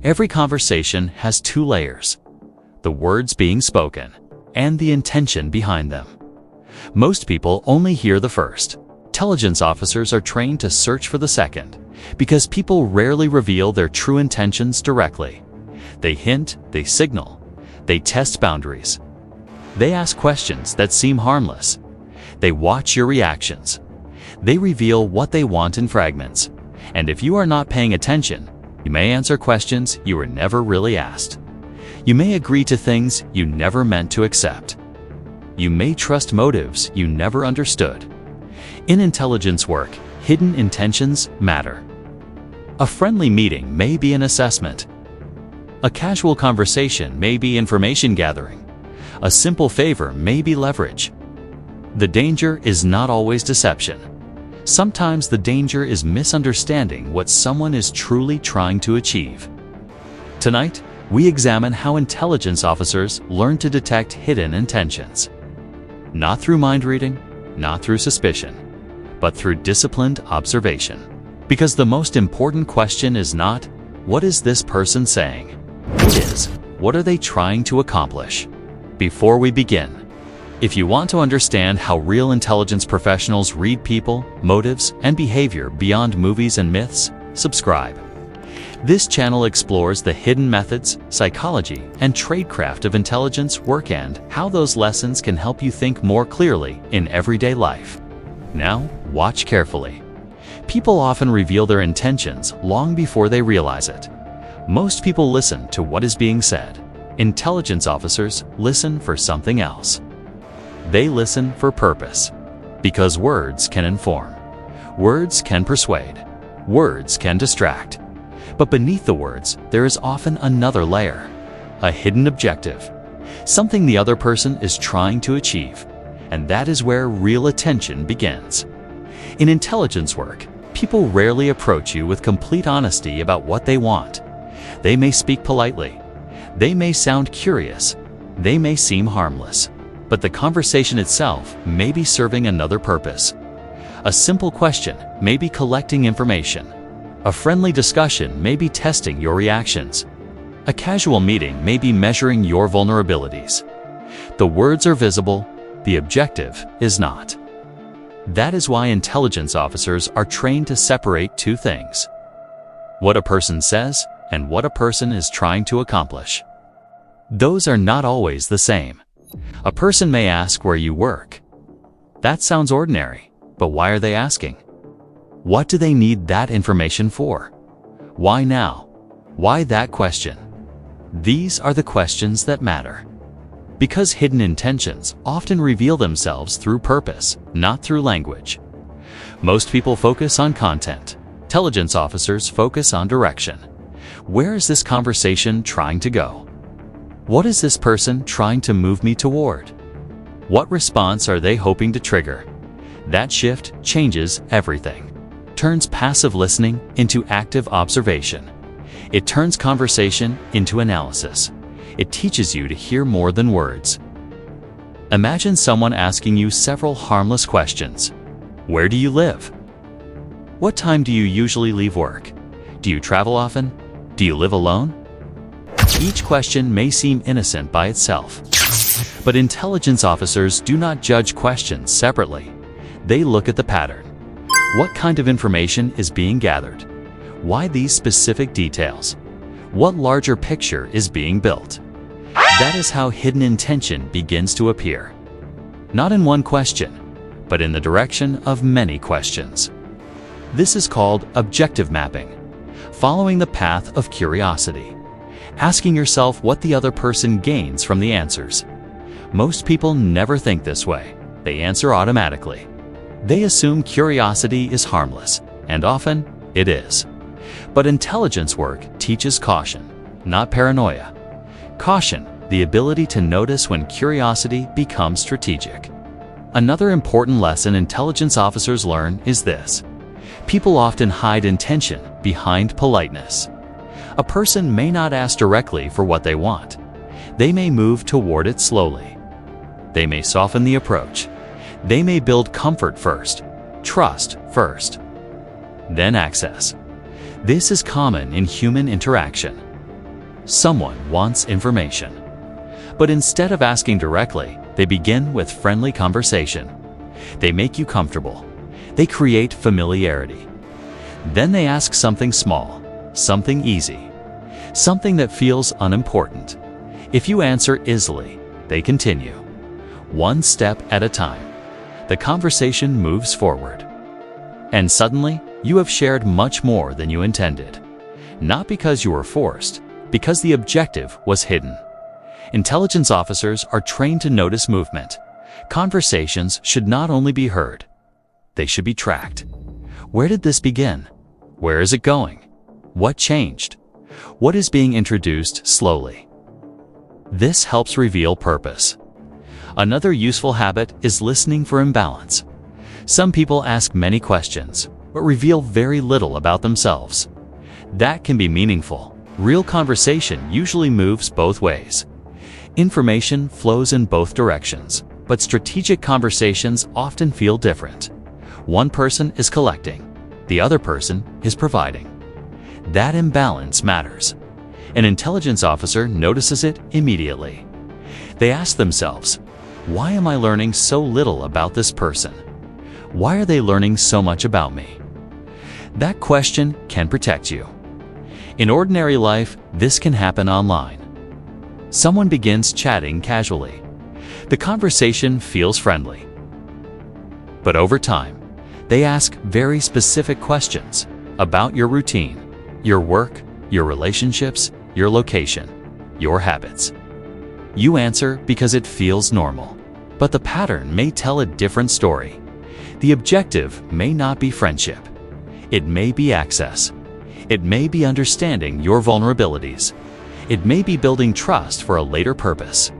Every conversation has two layers: the words being spoken and the intention behind them. Most people only hear the first. Intelligence officers are trained to search for the second, because people rarely reveal their true intentions directly. They hint, they signal, they test boundaries. They ask questions that seem harmless. They watch your reactions. They reveal what they want in fragments. And if you are not paying attention, you may answer questions you were never really asked. You may agree to things you never meant to accept. You may trust motives you never understood. In intelligence work, hidden intentions matter. A friendly meeting may be an assessment. A casual conversation may be information gathering. A simple favor may be leverage. The danger is not always deception. Sometimes the danger is misunderstanding what someone is truly trying to achieve. Tonight, we examine how intelligence officers learn to detect hidden intentions. Not through mind reading, not through suspicion, but through disciplined observation. Because the most important question is not, what is this person saying? It is, what are they trying to accomplish? Before we begin, if you want to understand how real intelligence professionals read people, motives, and behavior beyond movies and myths, subscribe. This channel explores the hidden methods, psychology, and tradecraft of intelligence work and how those lessons can help you think more clearly in everyday life. Now, watch carefully. People often reveal their intentions long before they realize it. Most people listen to what is being said. Intelligence officers listen for something else. They listen for purpose. Because words can inform. Words can persuade. Words can distract. But beneath the words, there is often another layer. A hidden objective. Something the other person is trying to achieve. And that is where real attention begins. In intelligence work, people rarely approach you with complete honesty about what they want. They may speak politely. They may sound curious. They may seem harmless. But the conversation itself may be serving another purpose. A simple question may be collecting information. A friendly discussion may be testing your reactions. A casual meeting may be measuring your vulnerabilities. The words are visible. The objective is not. That is why intelligence officers are trained to separate two things: what a person says and what a person is trying to accomplish. Those are not always the same. A person may ask where you work. That sounds ordinary, but why are they asking? What do they need that information for? Why now? Why that question? These are the questions that matter. Because hidden intentions often reveal themselves through purpose, not through language. Most people focus on content. Intelligence officers focus on direction. Where is this conversation trying to go? What is this person trying to move me toward? What response are they hoping to trigger? That shift changes everything. Turns passive listening into active observation. It turns conversation into analysis. It teaches you to hear more than words. Imagine someone asking you several harmless questions. Where do you live? What time do you usually leave work? Do you travel often? Do you live alone? Each question may seem innocent by itself. But intelligence officers do not judge questions separately. They look at the pattern. What kind of information is being gathered? Why these specific details? What larger picture is being built? That is how hidden intention begins to appear. Not in one question, but in the direction of many questions. This is called objective mapping, following the path of curiosity, asking yourself what the other person gains from the answers. Most people never think this way. They answer automatically. They assume curiosity is harmless, and often it is. But intelligence work teaches caution, not paranoia. Caution, the ability to notice when curiosity becomes strategic. Another important lesson intelligence officers learn is this: people often hide intention behind politeness. A person may not ask directly for what they want. They may move toward it slowly. They may soften the approach. They may build comfort first, trust first, then access. This is common in human interaction. someone wants information. But instead of asking directly, they begin with friendly conversation. They make you comfortable. They create familiarity. Then they ask something small, something easy, something that feels unimportant. If you answer easily, they continue. One step at a time. The conversation moves forward. And suddenly, you have shared much more than you intended. Not because you were forced, because the objective was hidden. Intelligence officers are trained to notice movement. Conversations should not only be heard, they should be tracked. Where did this begin? Where is it going? What changed? What is being introduced slowly? This helps reveal purpose. Another useful habit is listening for imbalance. Some people ask many questions, but reveal very little about themselves. That can be meaningful. Real conversation usually moves both ways. Information flows in both directions, but strategic conversations often feel different. One person is collecting, the other person is providing. That imbalance matters. An intelligence officer notices it immediately. They ask themselves, why am I learning so little about this person? Why are they learning so much about me? That question can protect you. In ordinary life, this can happen online. Someone begins chatting casually. The conversation feels friendly. But over time, they ask very specific questions about your routine, your work, your relationships, your location, your habits. You answer because it feels normal, but the pattern may tell a different story. The objective may not be friendship. It may be access. It may be understanding your vulnerabilities. It may be building trust for a later purpose.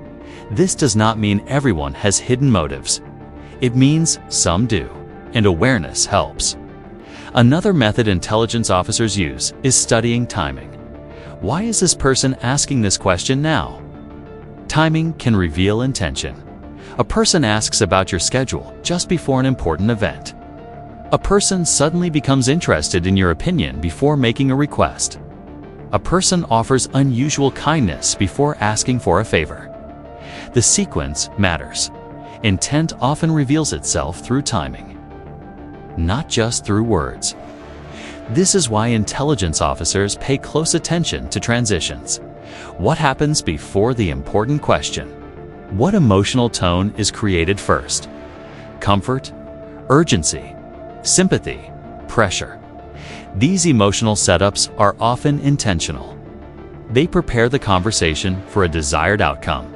This does not mean everyone has hidden motives. It means some do, and awareness helps. Another method intelligence officers use is studying timing. Why is this person asking this question now? Timing can reveal intention. A person asks about your schedule just before an important event. A person suddenly becomes interested in your opinion before making a request. A person offers unusual kindness before asking for a favor. The sequence matters. Intent often reveals itself through timing, not just through words. This is why intelligence officers pay close attention to transitions. What happens before the important question? What emotional tone is created first? Comfort, urgency, sympathy, pressure. These emotional setups are often intentional. They prepare the conversation for a desired outcome.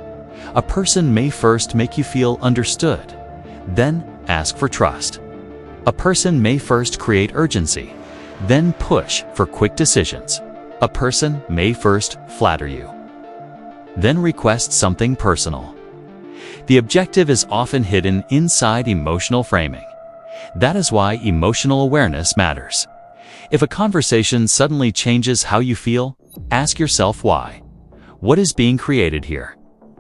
A person may first make you feel understood, then ask for trust. A person may first create urgency, then push for quick decisions. A person may first flatter you, then request something personal. The objective is often hidden inside emotional framing. That is why emotional awareness matters. If a conversation suddenly changes how you feel, ask yourself why. What is being created here?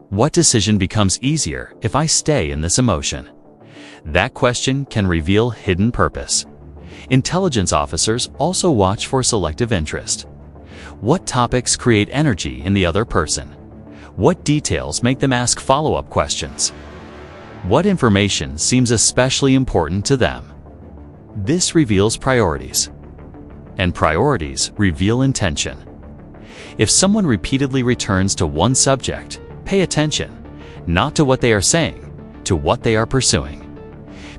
What decision becomes easier if I stay in this emotion? That question can reveal hidden purpose. Intelligence officers also watch for selective interest. What topics create energy in the other person? What details make them ask follow-up questions? What information seems especially important to them? This reveals priorities. And priorities reveal intention. If someone repeatedly returns to one subject, pay attention, not to what they are saying, to what they are pursuing.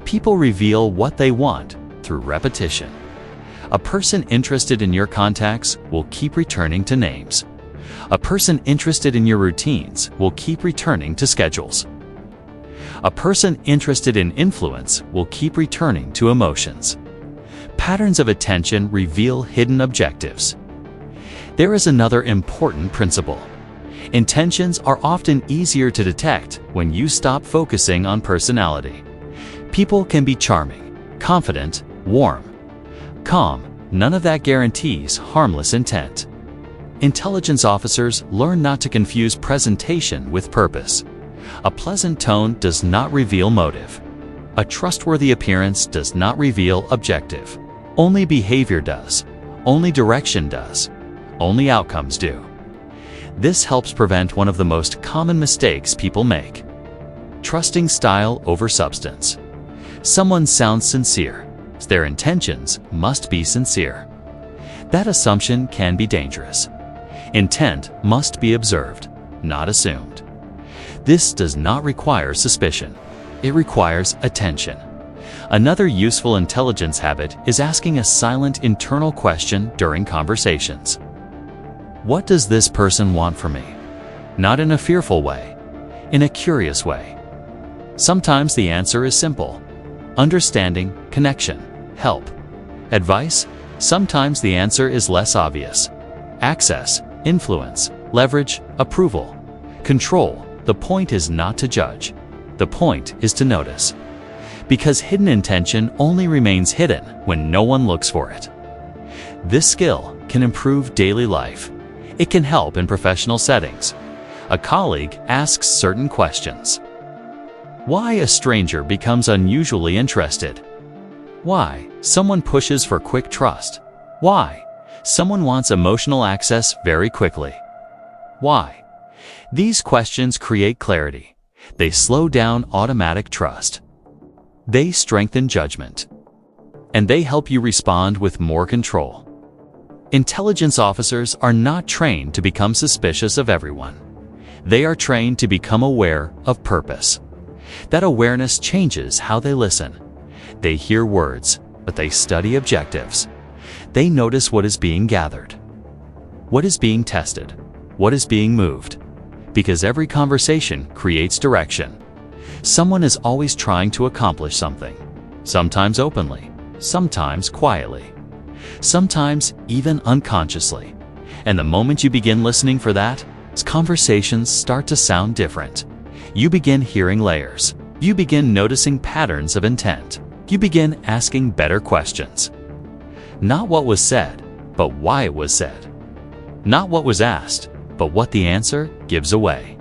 People reveal what they want through repetition. A person interested in your contacts will keep returning to names. A person interested in your routines will keep returning to schedules. A person interested in influence will keep returning to emotions. Patterns of attention reveal hidden objectives. There is another important principle. Intentions are often easier to detect when you stop focusing on personality. People can be charming, confident, warm, calm. None of that guarantees harmless intent. Intelligence officers learn not to confuse presentation with purpose. A pleasant tone does not reveal motive. A trustworthy appearance does not reveal objective. Only behavior does. Only direction does. Only outcomes do. This helps prevent one of the most common mistakes people make: trusting style over substance. Someone sounds sincere, so their intentions must be sincere. That assumption can be dangerous. Intent must be observed, not assumed. This does not require suspicion. It requires attention. Another useful intelligence habit is asking a silent internal question during conversations. What does this person want from me? Not in a fearful way, in a curious way. Sometimes the answer is simple: understanding, connection, help. Advice? Sometimes the answer is less obvious: access, influence, leverage, approval, control. The point is not to judge. The point is to notice. Because hidden intention only remains hidden when no one looks for it. This skill can improve daily life. It can help in professional settings. A colleague asks certain questions. Why a stranger becomes unusually interested. Why someone pushes for quick trust. Why someone wants emotional access very quickly. Why? These questions create clarity. They slow down automatic trust. They strengthen judgment. And they help you respond with more control. Intelligence officers are not trained to become suspicious of everyone. They are trained to become aware of purpose. That awareness changes how they listen. They hear words, but they study objectives. They notice what is being gathered, what is being tested, what is being moved. Because every conversation creates direction. Someone is always trying to accomplish something, sometimes openly, sometimes quietly, sometimes even unconsciously. And the moment you begin listening for that, conversations start to sound different. You begin hearing layers. You begin noticing patterns of intent. You begin asking better questions. Not what was said, but why it was said. Not what was asked, but what the answer gives away.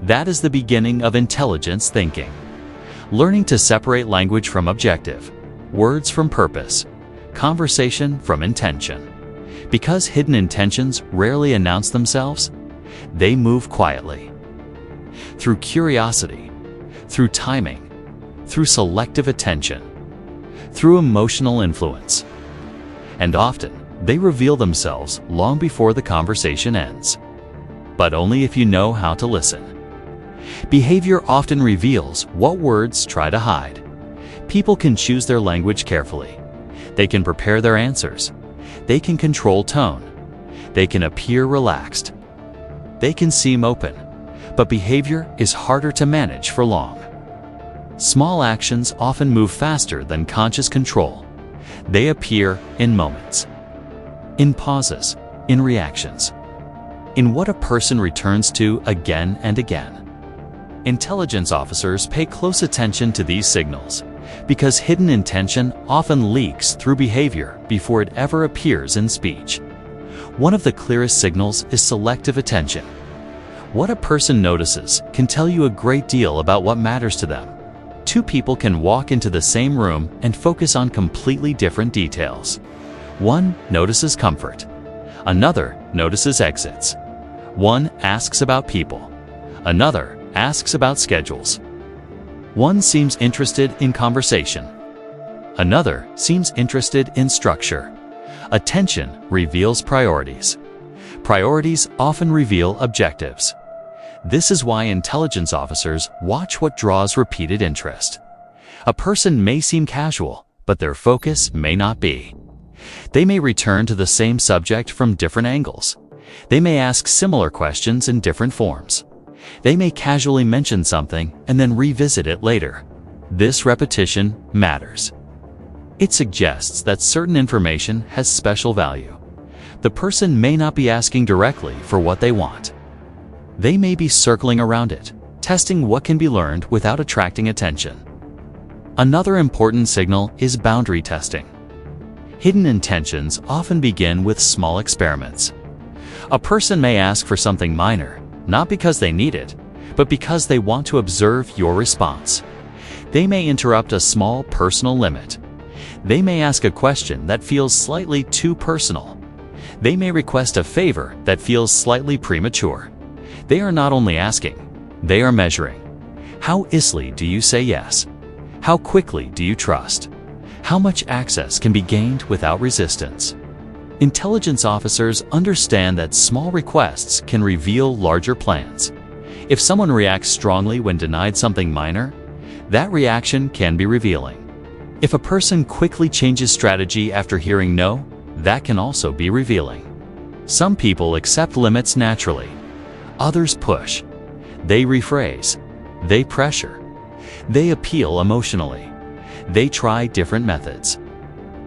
That is the beginning of intelligence thinking. Learning to separate language from objective, words from purpose, conversation from intention. Because hidden intentions rarely announce themselves, they move quietly. Through curiosity, through timing, through selective attention, through emotional influence. And often, they reveal themselves long before the conversation ends. But only if you know how to listen. Behavior often reveals what words try to hide. People can choose their language carefully. They can prepare their answers. They can control tone. They can appear relaxed. They can seem open. But behavior is harder to manage for long. Small actions often move faster than conscious control. They appear in moments, in pauses, in reactions, in what a person returns to again and again. Intelligence officers pay close attention to these signals because hidden intention often leaks through behavior before it ever appears in speech. One of the clearest signals is selective attention. What a person notices can tell you a great deal about what matters to them. Two people can walk into the same room and focus on completely different details. One notices comfort. Another notices exits. One asks about people. Another asks about schedules. One seems interested in conversation. Another seems interested in structure. Attention reveals priorities. Priorities often reveal objectives. This is why intelligence officers watch what draws repeated interest. A person may seem casual, but their focus may not be. They may return to the same subject from different angles. They may ask similar questions in different forms. They may casually mention something and then revisit it later. This repetition matters. It suggests that certain information has special value. The person may not be asking directly for what they want. They may be circling around it, testing what can be learned without attracting attention. Another important signal is boundary testing. Hidden intentions often begin with small experiments. A person may ask for something minor, not because they need it, but because they want to observe your response. They may interrupt a small personal limit. They may ask a question that feels slightly too personal. They may request a favor that feels slightly premature. They are not only asking, they are measuring. How easily do you say yes? How quickly do you trust? How much access can be gained without resistance? Intelligence officers understand that small requests can reveal larger plans. If someone reacts strongly when denied something minor, that reaction can be revealing. If a person quickly changes strategy after hearing no, that can also be revealing. Some people accept limits naturally. Others push. They rephrase. They pressure. They appeal emotionally. They try different methods.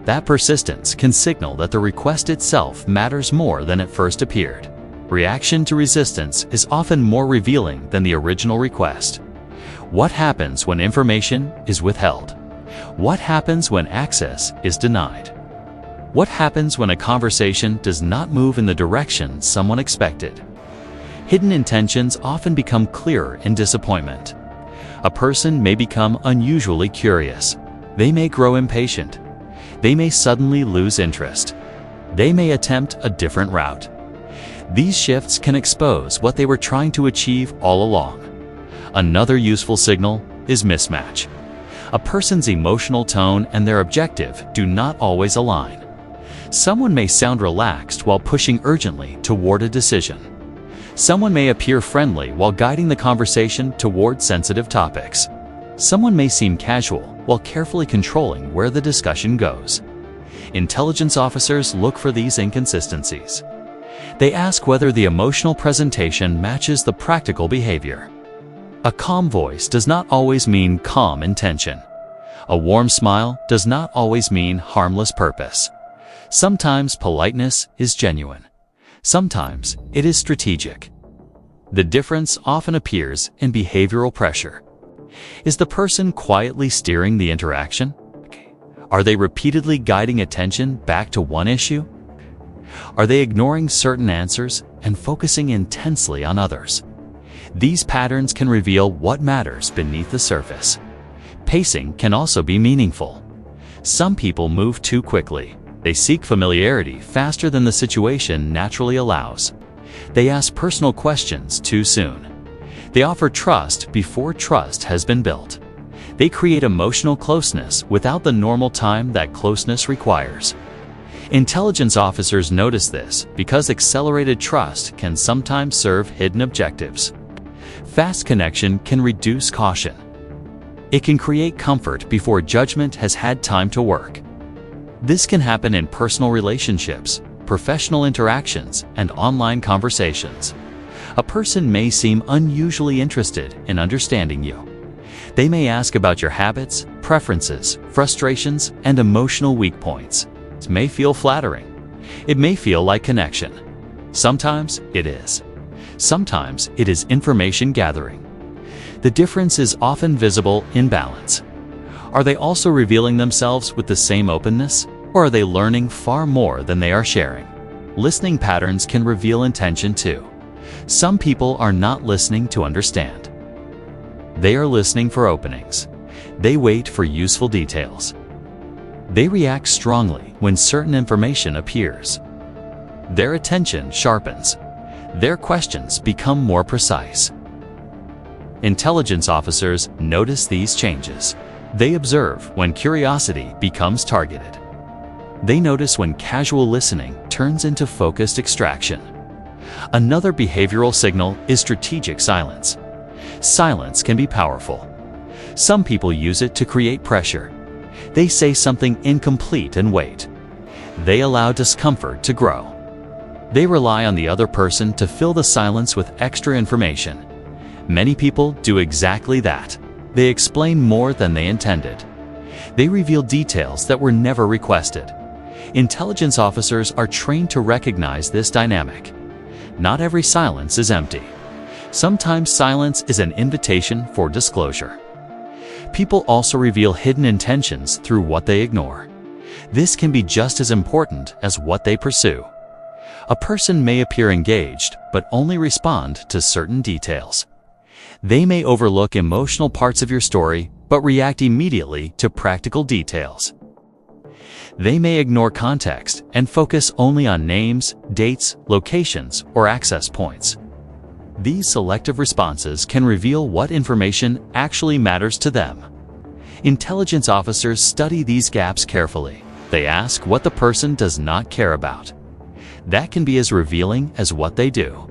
That persistence can signal that the request itself matters more than it first appeared. Reaction to resistance is often more revealing than the original request. What happens when information is withheld? What happens when access is denied? What happens when a conversation does not move in the direction someone expected? Hidden intentions often become clearer in disappointment. A person may become unusually curious. They may grow impatient. They may suddenly lose interest. They may attempt a different route. These shifts can expose what they were trying to achieve all along. Another useful signal is mismatch. A person's emotional tone and their objective do not always align. Someone may sound relaxed while pushing urgently toward a decision. Someone may appear friendly while guiding the conversation toward sensitive topics. Someone may seem casual while carefully controlling where the discussion goes. Intelligence officers look for these inconsistencies. They ask whether the emotional presentation matches the practical behavior. A calm voice does not always mean calm intention. A warm smile does not always mean harmless purpose. Sometimes politeness is genuine. Sometimes it is strategic. The difference often appears in behavioral pressure. Is the person quietly steering the interaction? Are they repeatedly guiding attention back to one issue? Are they ignoring certain answers and focusing intensely on others? These patterns can reveal what matters beneath the surface. Pacing can also be meaningful. Some people move too quickly. They seek familiarity faster than the situation naturally allows. They ask personal questions too soon. They offer trust before trust has been built. They create emotional closeness without the normal time that closeness requires. Intelligence officers notice this because accelerated trust can sometimes serve hidden objectives. Fast connection can reduce caution. It can create comfort before judgment has had time to work. This can happen in personal relationships, professional interactions, and online conversations. A person may seem unusually interested in understanding you. They may ask about your habits, preferences, frustrations, and emotional weak points. It may feel flattering. It may feel like connection. Sometimes it is. Sometimes it is information gathering. The difference is often visible in balance. Are they also revealing themselves with the same openness, or are they learning far more than they are sharing? Listening patterns can reveal intention too. Some people are not listening to understand. They are listening for openings. They wait for useful details. They react strongly when certain information appears. Their attention sharpens. Their questions become more precise. Intelligence officers notice these changes. They observe when curiosity becomes targeted. They notice when casual listening turns into focused extraction. Another behavioral signal is strategic silence. Silence can be powerful. Some people use it to create pressure. They say something incomplete and wait. They allow discomfort to grow. They rely on the other person to fill the silence with extra information. Many people do exactly that. They explain more than they intended. They reveal details that were never requested. Intelligence officers are trained to recognize this dynamic. Not every silence is empty. Sometimes silence is an invitation for disclosure. People also reveal hidden intentions through what they ignore. This can be just as important as what they pursue. A person may appear engaged, but only respond to certain details. They may overlook emotional parts of your story, but react immediately to practical details. They may ignore context and focus only on names, dates, locations, or access points. These selective responses can reveal what information actually matters to them. Intelligence officers study these gaps carefully. They ask what the person does not care about. That can be as revealing as what they do.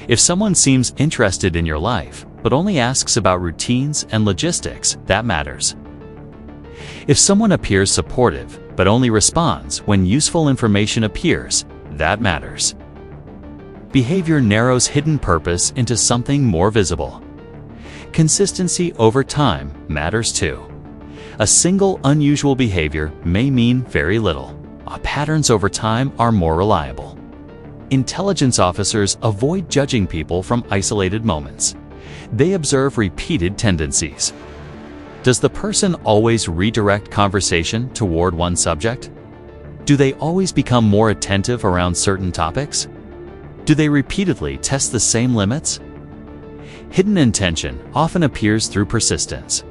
If someone seems interested in your life, but only asks about routines and logistics, that matters. If someone appears supportive, but only responds when useful information appears, that matters. Behavior narrows hidden purpose into something more visible. Consistency over time matters too. A single unusual behavior may mean very little. Patterns over time are more reliable. Intelligence officers avoid judging people from isolated moments. They observe repeated tendencies. Does the person always redirect conversation toward one subject? Do they always become more attentive around certain topics? Do they repeatedly test the same limits? Hidden intention often appears through persistence.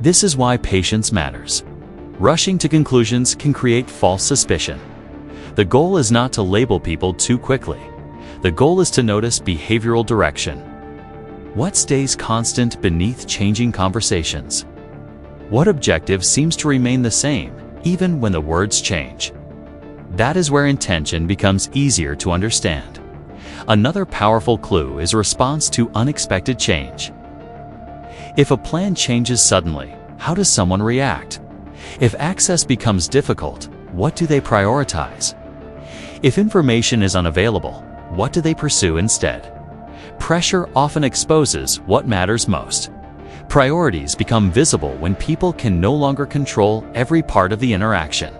This is why patience matters. Rushing to conclusions can create false suspicion. The goal is not to label people too quickly. The goal is to notice behavioral direction. What stays constant beneath changing conversations? What objective seems to remain the same, even when the words change? That is where intention becomes easier to understand. Another powerful clue is response to unexpected change. If a plan changes suddenly, how does someone react? If access becomes difficult, what do they prioritize? If information is unavailable, what do they pursue instead? Pressure often exposes what matters most. Priorities become visible when people can no longer control every part of the interaction.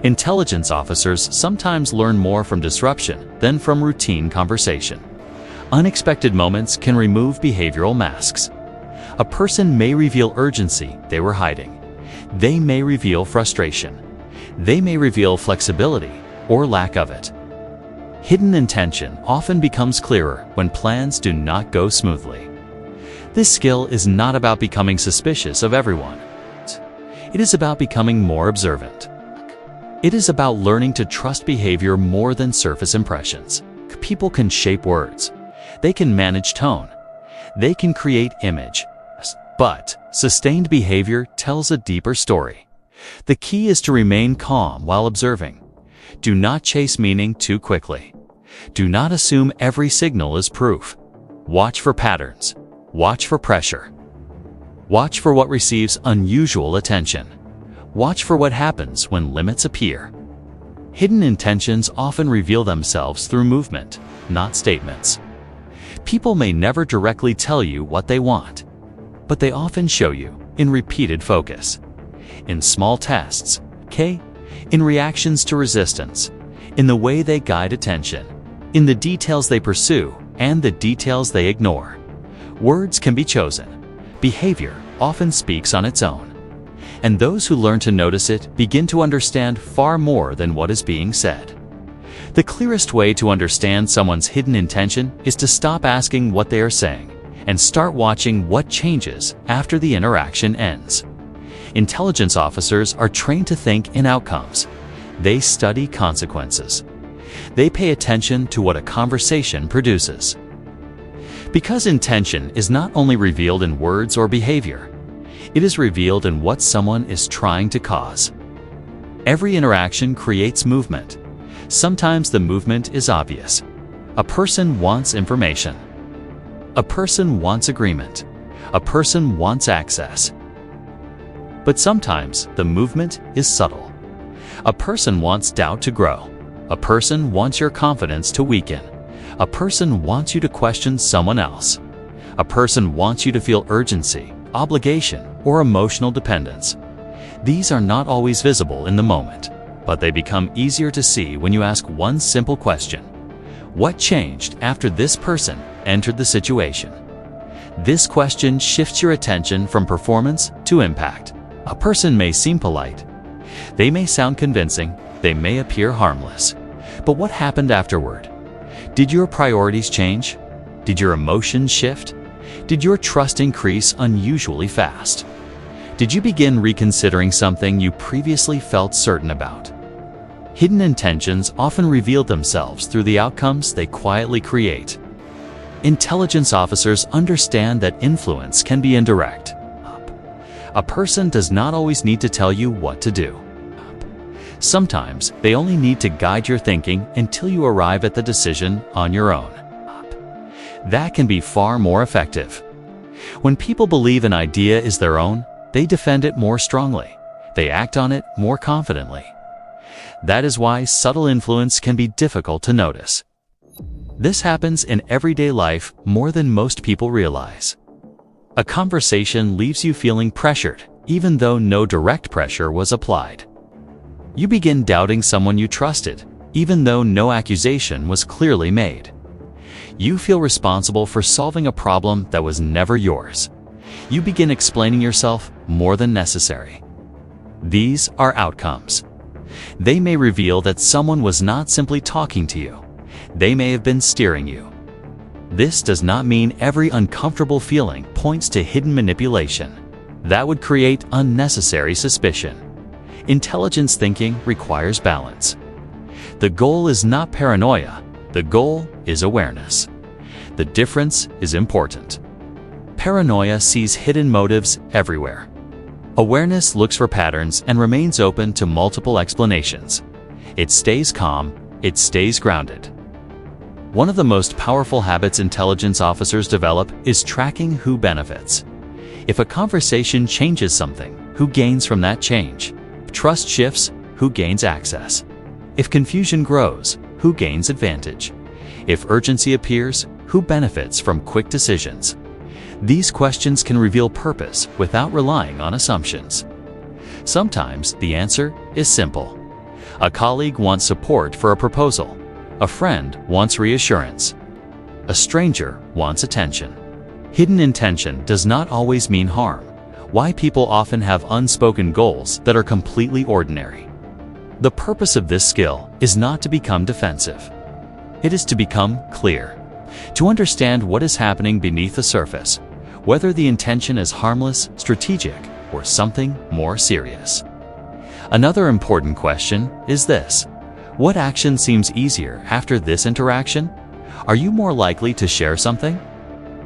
Intelligence officers sometimes learn more from disruption than from routine conversation. Unexpected moments can remove behavioral masks. A person may reveal urgency they were hiding. They may reveal frustration. They may reveal flexibility or lack of it. Hidden intention often becomes clearer when plans do not go smoothly. This skill is not about becoming suspicious of everyone. It is about becoming more observant. It is about learning to trust behavior more than surface impressions. People can shape words. They can manage tone. They can create image. But sustained behavior tells a deeper story. The key is to remain calm while observing. Do not chase meaning too quickly. Do not assume every signal is proof. Watch for patterns. Watch for pressure. Watch for what receives unusual attention. Watch for what happens when limits appear. Hidden intentions often reveal themselves through movement, not statements. People may never directly tell you what they want, but they often show you in repeated focus, in small tests, in reactions to resistance, in the way they guide attention, in the details they pursue and the details they ignore. Words can be chosen. Behavior often speaks on its own. And those who learn to notice it begin to understand far more than what is being said. The clearest way to understand someone's hidden intention is to stop asking what they are saying and start watching what changes after the interaction ends. Intelligence officers are trained to think in outcomes. They study consequences. They pay attention to what a conversation produces. Because intention is not only revealed in words or behavior, it is revealed in what someone is trying to cause. Every interaction creates movement. Sometimes the movement is obvious. A person wants information. A person wants agreement. A person wants access. But sometimes the movement is subtle. A person wants doubt to grow. A person wants your confidence to weaken. A person wants you to question someone else. A person wants you to feel urgency, obligation, or emotional dependence. These are not always visible in the moment, but they become easier to see when you ask one simple question. What changed after this person entered the situation? This question shifts your attention from performance to impact. A person may seem polite. They may sound convincing. They may appear harmless. But what happened afterward? Did your priorities change? Did your emotions shift? Did your trust increase unusually fast? Did you begin reconsidering something you previously felt certain about? Hidden intentions often reveal themselves through the outcomes they quietly create. Intelligence officers understand that influence can be indirect. A person does not always need to tell you what to do. Sometimes they only need to guide your thinking until you arrive at the decision on your own. That can be far more effective. When people believe an idea is their own, they defend it more strongly. They act on it more confidently. That is why subtle influence can be difficult to notice. This happens in everyday life more than most people realize. A conversation leaves you feeling pressured, even though no direct pressure was applied. You begin doubting someone you trusted, even though no accusation was clearly made. You feel responsible for solving a problem that was never yours. You begin explaining yourself more than necessary. These are outcomes. They may reveal that someone was not simply talking to you. They may have been steering you. This does not mean every uncomfortable feeling points to hidden manipulation. That would create unnecessary suspicion. Intelligence thinking requires balance. The goal is not paranoia. The goal is awareness. The difference is important. Paranoia sees hidden motives everywhere. Awareness looks for patterns and remains open to multiple explanations. It stays calm. It stays grounded. One of the most powerful habits intelligence officers develop is tracking who benefits. If a conversation changes something, who gains from that change? If trust shifts, who gains access? If confusion grows, who gains advantage? If urgency appears, who benefits from quick decisions? These questions can reveal purpose without relying on assumptions. Sometimes the answer is simple. A colleague wants support for a proposal. A friend wants reassurance. A stranger wants attention. Hidden intention does not always mean harm. Why people often have unspoken goals that are completely ordinary. The purpose of this skill is not to become defensive. It is to become clear, to understand what is happening beneath the surface, whether the intention is harmless, strategic, or something more serious. Another important question is this: what action seems easier after this interaction? Are you more likely to share something?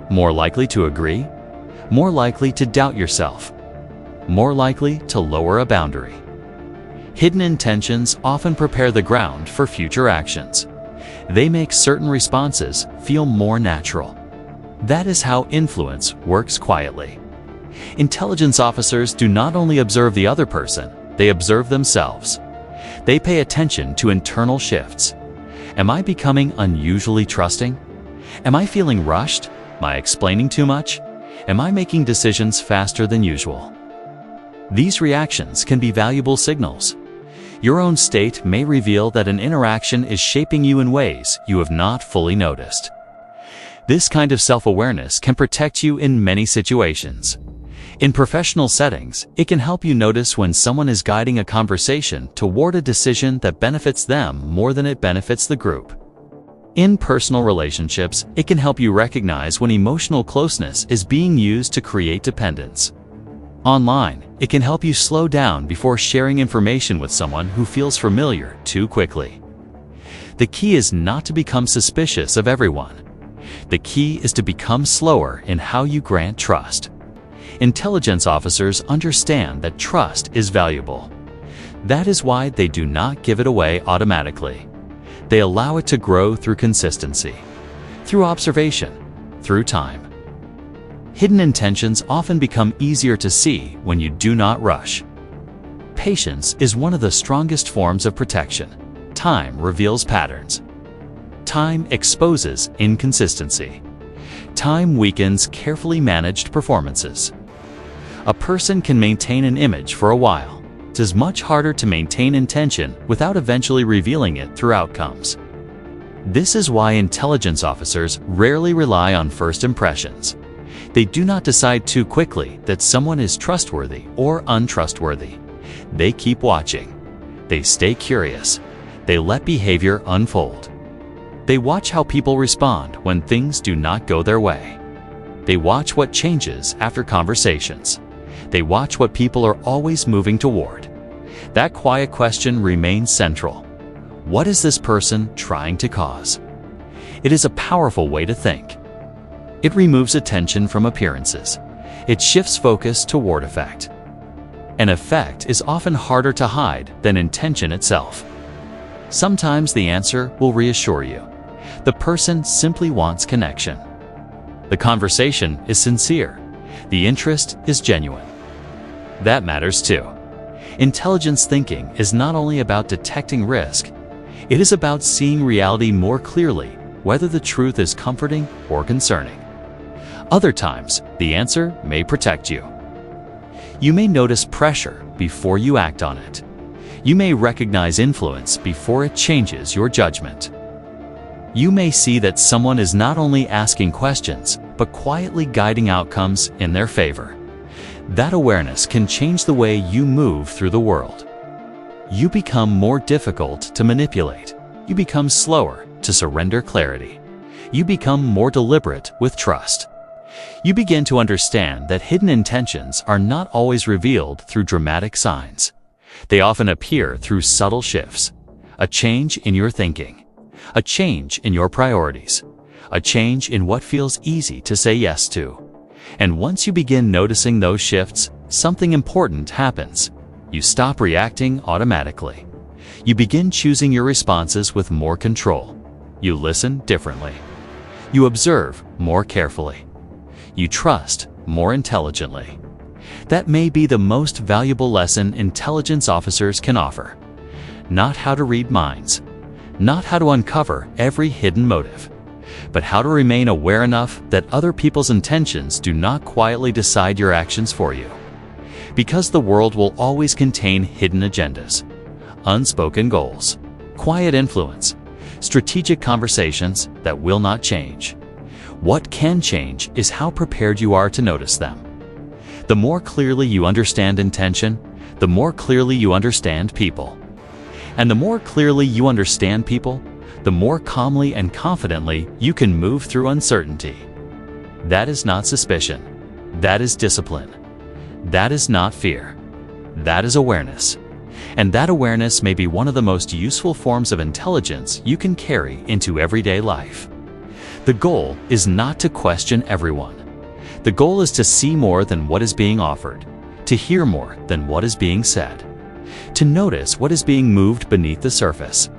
More likely to agree? More likely to doubt yourself? More likely to lower a boundary? Hidden intentions often prepare the ground for future actions. They make certain responses feel more natural. That is how influence works quietly. Intelligence officers do not only observe the other person, they observe themselves. They pay attention to internal shifts. Am I becoming unusually trusting? Am I feeling rushed? Am I explaining too much? Am I making decisions faster than usual? These reactions can be valuable signals. Your own state may reveal that an interaction is shaping you in ways you have not fully noticed. This kind of self-awareness can protect you in many situations. In professional settings, it can help you notice when someone is guiding a conversation toward a decision that benefits them more than it benefits the group. In personal relationships, it can help you recognize when emotional closeness is being used to create dependence. Online, it can help you slow down before sharing information with someone who feels familiar too quickly. The key is not to become suspicious of everyone. The key is to become slower in how you grant trust. Intelligence officers understand that trust is valuable. That is why they do not give it away automatically. They allow it to grow through consistency, through observation, through time. Hidden intentions often become easier to see when you do not rush. Patience is one of the strongest forms of protection. Time reveals patterns. Time exposes inconsistency. Time weakens carefully managed performances. A person can maintain an image for a while. It is much harder to maintain intention without eventually revealing it through outcomes. This is why intelligence officers rarely rely on first impressions. They do not decide too quickly that someone is trustworthy or untrustworthy. They keep watching. They stay curious. They let behavior unfold. They watch how people respond when things do not go their way. They watch what changes after conversations. They watch what people are always moving toward. That quiet question remains central. What is this person trying to cause? It is a powerful way to think. It removes attention from appearances. It shifts focus toward effect. An effect is often harder to hide than intention itself. Sometimes the answer will reassure you. The person simply wants connection. The conversation is sincere. The interest is genuine. That matters too. Intelligence thinking is not only about detecting risk, it is about seeing reality more clearly, whether the truth is comforting or concerning. Other times, the answer may protect you. You may notice pressure before you act on it. You may recognize influence before it changes your judgment. You may see that someone is not only asking questions, but quietly guiding outcomes in their favor. That awareness can change the way you move through the world. You become more difficult to manipulate. You become slower to surrender clarity. You become more deliberate with trust. You begin to understand that hidden intentions are not always revealed through dramatic signs. They often appear through subtle shifts. A change in your thinking. A change in your priorities. A change in what feels easy to say yes to. And once you begin noticing those shifts, something important happens. You stop reacting automatically. You begin choosing your responses with more control. You listen differently. You observe more carefully. You trust more intelligently. That may be the most valuable lesson intelligence officers can offer. Not how to read minds, not how to uncover every hidden motive, but how to remain aware enough that other people's intentions do not quietly decide your actions for you. Because the world will always contain hidden agendas, unspoken goals, quiet influence, strategic conversations that will not change. What can change is how prepared you are to notice them. The more clearly you understand intention, the more clearly you understand people. And the more clearly you understand people, the more calmly and confidently you can move through uncertainty. That is not suspicion. That is discipline. That is not fear. That is awareness. And that awareness may be one of the most useful forms of intelligence you can carry into everyday life. The goal is not to question everyone. The goal is to see more than what is being offered, to hear more than what is being said, to notice what is being moved beneath the surface.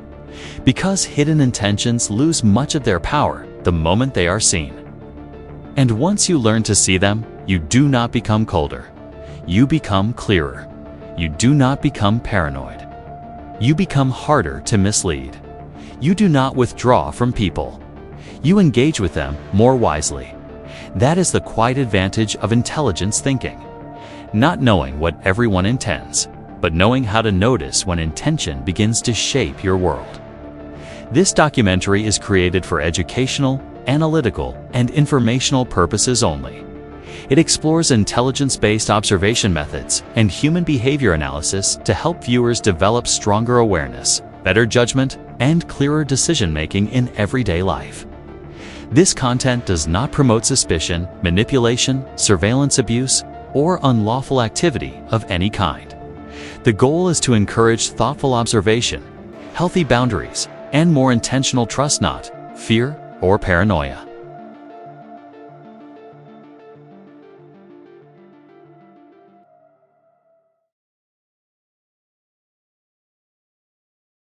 Because hidden intentions lose much of their power the moment they are seen. And once you learn to see them, you do not become colder. You become clearer. You do not become paranoid. You become harder to mislead. You do not withdraw from people. You engage with them more wisely. That is the quiet advantage of intelligence thinking. Not knowing what everyone intends, but knowing how to notice when intention begins to shape your world. This documentary is created for educational, analytical, and informational purposes only. It explores intelligence-based observation methods and human behavior analysis to help viewers develop stronger awareness, better judgment, and clearer decision-making in everyday life. This content does not promote suspicion, manipulation, surveillance abuse, or unlawful activity of any kind. The goal is to encourage thoughtful observation, healthy boundaries, and more intentional trust, not fear or paranoia.